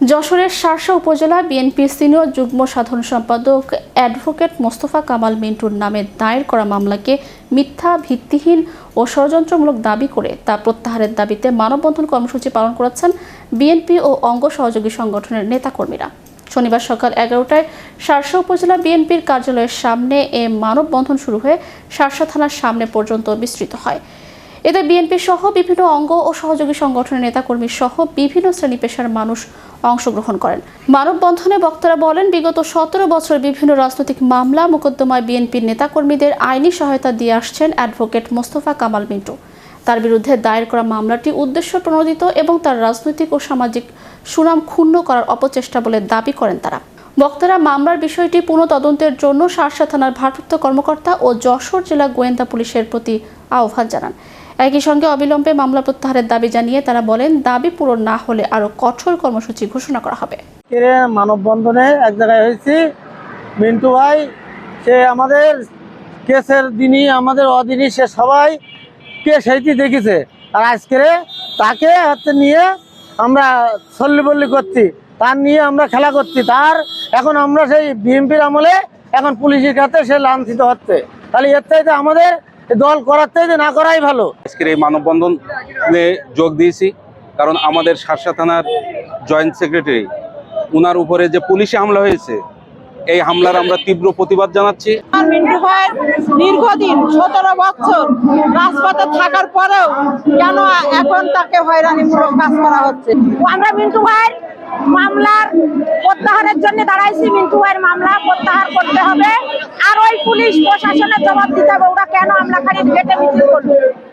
যশোরের শার্শা উপজেলা বিএনপির সিনিয়র যুগ্ম সাধারণ সম্পাদক অ্যাডভোকেট মোস্তফা কামাল মিন্টুর নামে দায়ের করা মামলাকে মিথ্যা, ভিত্তিহীন ও ষড়যন্ত্রমূলক দাবি করে তা প্রত্যাহারের দাবিতে মানববন্ধন কর্মসূচি পালন করেছেন বিএনপি ও অঙ্গ সহযোগী সংগঠনের নেতাকর্মীরা। শনিবার সকাল 11টায় শার্শা উপজেলা বিএনপির কার্যালয়ের সামনে এ মানববন্ধন শুরু হয়ে শার্শা থানার সামনে পর্যন্ত বিস্তৃত হয়। এতে বিএনপি সহ বিভিন্ন অঙ্গ ও সহযোগী সংগঠনের নেতাকর্মী সহ বিভিন্ন শ্রেণী পেশার মানুষ অংশগ্রহণ করেন। মানববন্ধনে বক্তারা বলেন, বিগত 17 বছর বিভিন্ন রাজনৈতিক মামলা মোকদ্দমায় বিএনপির নেতাকর্মীদের আইনি সহায়তা দিয়ে আসছেন অ্যাডভোকেট মোস্তফা কামাল মিন্টু। তার বিরুদ্ধে দায়ের করা মামলাটি উদ্দেশ্য প্রণোদিত এবং তার রাজনৈতিক ও সামাজিক সুনাম ক্ষুণ্ণ করার অপচেষ্টা বলে দাবি করেন তারা। বক্তারা মামলার বিষয়টি পুনঃ তদন্তের জন্য শার্শা থানার ভারপ্রাপ্ত কর্মকর্তা ও যশোর জেলা গোয়েন্দা পুলিশের প্রতি আহ্বান জানান। একই সঙ্গে অবিলম্বে মামলা প্রত্যাহারের দাবি জানিয়ে তারা বলেন, দাবি পূরণ না হলে আরো কঠোর কর্মসূচি ঘোষণা করা হবে। মানববন্ধনে এক জায়গায় হয়েছি, মিন্টু ভাই সে আমাদের কেসের দিনই আমাদের অদিনই সে সবাই কে সেইটি দেখেছে, আর আজকে তাকে হাতে নিয়ে আমরা সল্লিবল্লি করছি, তার নিয়ে আমরা খেলা করছি। তার এখন আমরা সেই বিএনপির আমলে এখন পুলিশের কাছে সে লাঞ্ছিত হচ্ছে। তাহলে এর চাইতে আমাদের দল করার চাইতে না করাই ভালো। আজকের এই মানববন্ধনে যোগ দিয়েছি কারণ আমাদের শার্শা থানার জয়েন্ট সেক্রেটারি উনার উপরে যে পুলিশে হামলা হয়েছে, এই হামলার আমরা তীব্র প্রতিবাদ জানাচ্ছি। মিন্টু ভাইয়ের দীর্ঘদিন 17 বছর রাজপথে থাকার পরেও কেন এখন তাকে হয়রানিমূলক কাজ করা হচ্ছে? আমরা মিন্টু ভাইয়ের মামলার প্রত্যাহারের জন্য দাঁড়াইছি। মিন্টু ভাইয়ের মামলা প্রত্যাহার করতে হবে, আর ওই পুলিশ প্রশাসনের জবাব দিতে হবে ওরা কেন আমলাখানির গেটে মিছিল করলো।